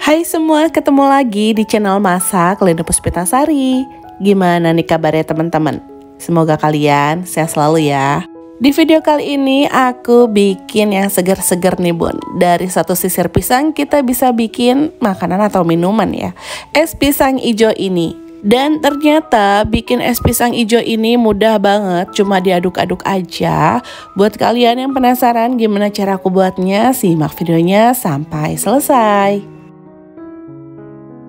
Hai semua, ketemu lagi di channel Masak Lina Puspitasari. Gimana nih kabarnya teman-teman? Semoga kalian sehat selalu ya. Di video kali ini aku bikin yang seger-seger nih bun. Dari satu sisir pisang kita bisa bikin makanan atau minuman ya. Es pisang hijau ini. Dan ternyata bikin es pisang hijau ini mudah banget, cuma diaduk-aduk aja. Buat kalian yang penasaran gimana cara aku buatnya, simak videonya sampai selesai.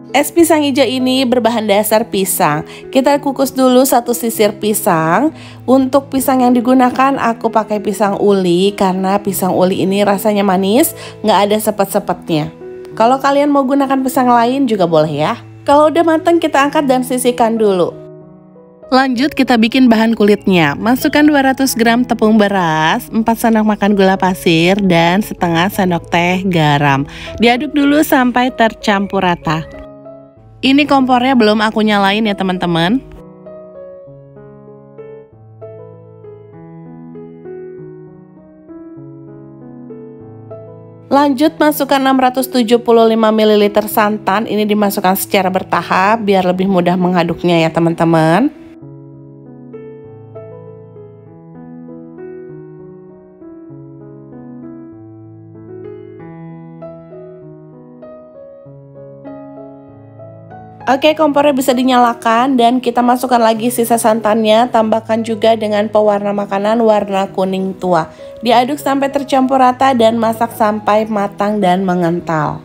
Es pisang hijau ini berbahan dasar pisang. Kita kukus dulu satu sisir pisang. Untuk pisang yang digunakan aku pakai pisang uli, karena pisang uli ini rasanya manis, nggak ada sepet-sepetnya. Kalau kalian mau gunakan pisang lain juga boleh ya. Kalau udah matang kita angkat dan sisihkan dulu. Lanjut kita bikin bahan kulitnya. Masukkan 200 gram tepung beras, 4 sendok makan gula pasir, dan setengah sendok teh garam. Diaduk dulu sampai tercampur rata. Ini kompornya belum aku nyalain ya teman-teman. Lanjut masukkan 675 ml santan. Ini dimasukkan secara bertahap biar lebih mudah mengaduknya ya teman-teman. Oke, kompornya bisa dinyalakan dan kita masukkan lagi sisa santannya, tambahkan juga dengan pewarna makanan warna kuning tua. Diaduk sampai tercampur rata dan masak sampai matang dan mengental.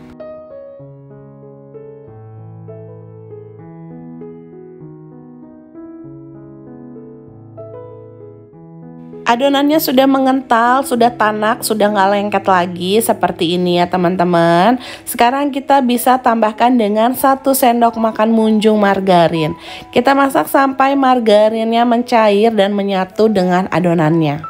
Adonannya sudah mengental, sudah tanak, sudah nggak lengket lagi seperti ini ya teman-teman. Sekarang kita bisa tambahkan dengan 1 sendok makan munjung margarin. Kita masak sampai margarinnya mencair dan menyatu dengan adonannya.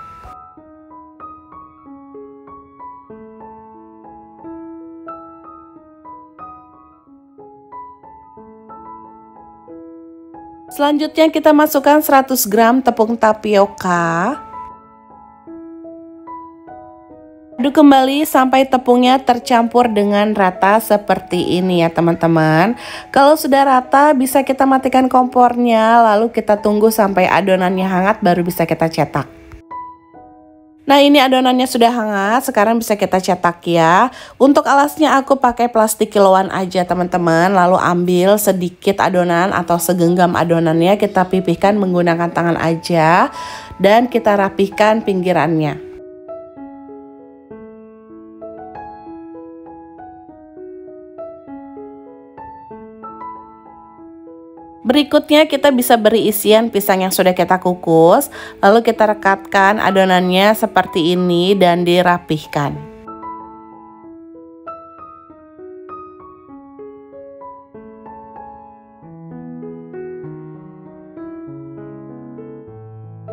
Selanjutnya kita masukkan 100 gram tepung tapioka. Aduk kembali sampai tepungnya tercampur dengan rata seperti ini ya teman-teman. Kalau sudah rata bisa kita matikan kompornya, lalu kita tunggu sampai adonannya hangat baru bisa kita cetak. Nah ini adonannya sudah hangat, sekarang bisa kita cetak ya. Untuk alasnya aku pakai plastik kiloan aja teman-teman. Lalu ambil sedikit adonan atau segenggam adonannya, kita pipihkan menggunakan tangan aja. Dan kita rapihkan pinggirannya. Berikutnya kita bisa beri isian pisang yang sudah kita kukus, lalu kita rekatkan adonannya seperti ini dan dirapihkan.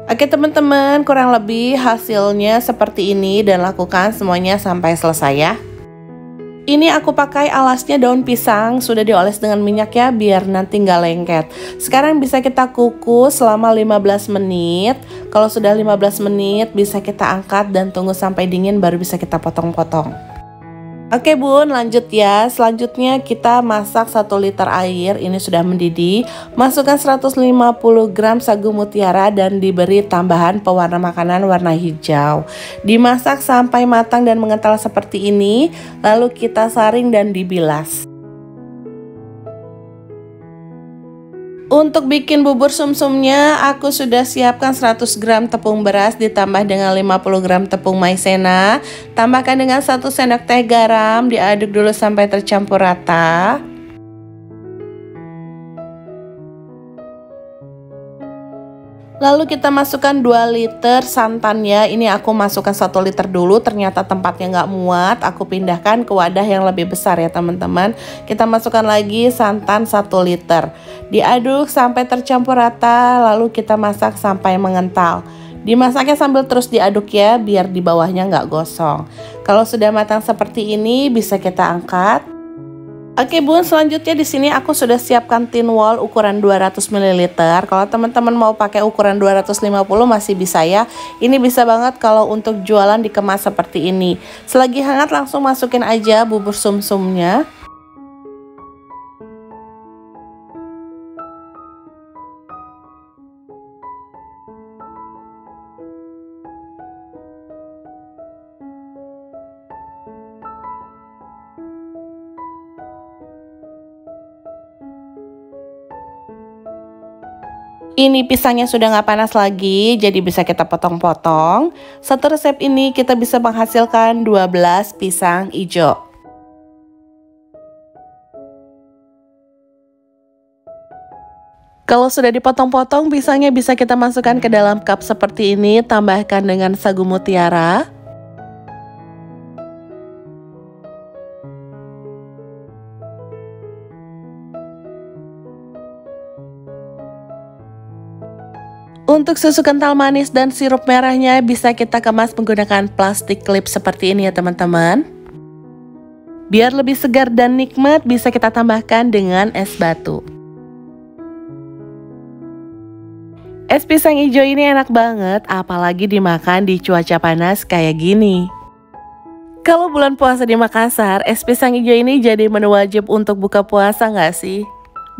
Oke teman-teman, kurang lebih hasilnya seperti ini dan lakukan semuanya sampai selesai ya. Ini aku pakai alasnya daun pisang, sudah dioles dengan minyak ya biar nanti nggak lengket. Sekarang bisa kita kukus selama 15 menit. Kalau sudah 15 menit bisa kita angkat dan tunggu sampai dingin baru bisa kita potong-potong. Oke bun, lanjut ya. Selanjutnya kita masak 1 liter air, ini sudah mendidih. Masukkan 150 gram sagu mutiara dan diberi tambahan pewarna makanan warna hijau. Dimasak sampai matang dan mengental seperti ini, lalu kita saring dan dibilas. Untuk bikin bubur sumsumnya aku sudah siapkan 100 gram tepung beras ditambah dengan 50 gram tepung maizena. Tambahkan dengan 1 sendok teh garam, diaduk dulu sampai tercampur rata. Lalu kita masukkan 2 liter santannya. Ini aku masukkan 1 liter dulu, ternyata tempatnya nggak muat. Aku pindahkan ke wadah yang lebih besar ya teman-teman. Kita masukkan lagi santan 1 liter. Diaduk sampai tercampur rata, lalu kita masak sampai mengental. Dimasaknya sambil terus diaduk ya, biar di bawahnya nggak gosong. Kalau sudah matang seperti ini, bisa kita angkat. Oke bun, selanjutnya di sini aku sudah siapkan tin wol ukuran 200 ml. Kalau teman-teman mau pakai ukuran 250 masih bisa ya. Ini bisa banget kalau untuk jualan dikemas seperti ini. Selagi hangat langsung masukin aja bubur sumsumnya. Ini pisangnya sudah nggak panas lagi, jadi bisa kita potong-potong. Satu resep ini kita bisa menghasilkan 12 pisang hijau. Kalau sudah dipotong-potong, pisangnya bisa kita masukkan ke dalam cup seperti ini, tambahkan dengan sagu mutiara. Untuk susu kental manis dan sirup merahnya bisa kita kemas menggunakan plastik klip seperti ini ya teman-teman. Biar lebih segar dan nikmat, bisa kita tambahkan dengan es batu. Es pisang hijau ini enak banget, apalagi dimakan di cuaca panas kayak gini. Kalau bulan puasa di Makassar, es pisang hijau ini jadi menu wajib untuk buka puasa nggak sih?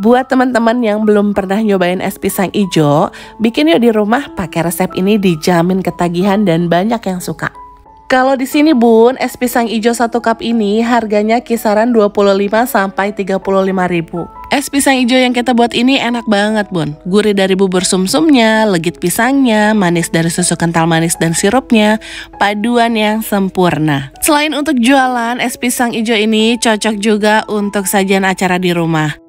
Buat teman-teman yang belum pernah nyobain es pisang hijau, bikin yuk di rumah pakai resep ini, dijamin ketagihan dan banyak yang suka. Kalau di sini Bun, es pisang hijau 1 cup ini harganya kisaran 25 sampai 35 ribu. Es pisang hijau yang kita buat ini enak banget Bun. Gurih dari bubur sumsumnya, legit pisangnya, manis dari susu kental manis dan sirupnya, paduan yang sempurna. Selain untuk jualan, es pisang hijau ini cocok juga untuk sajian acara di rumah.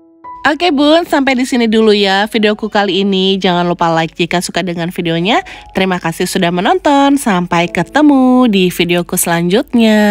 Oke Bun, sampai di sini dulu ya videoku kali ini. Jangan lupa like jika suka dengan videonya. Terima kasih sudah menonton. Sampai ketemu di videoku selanjutnya.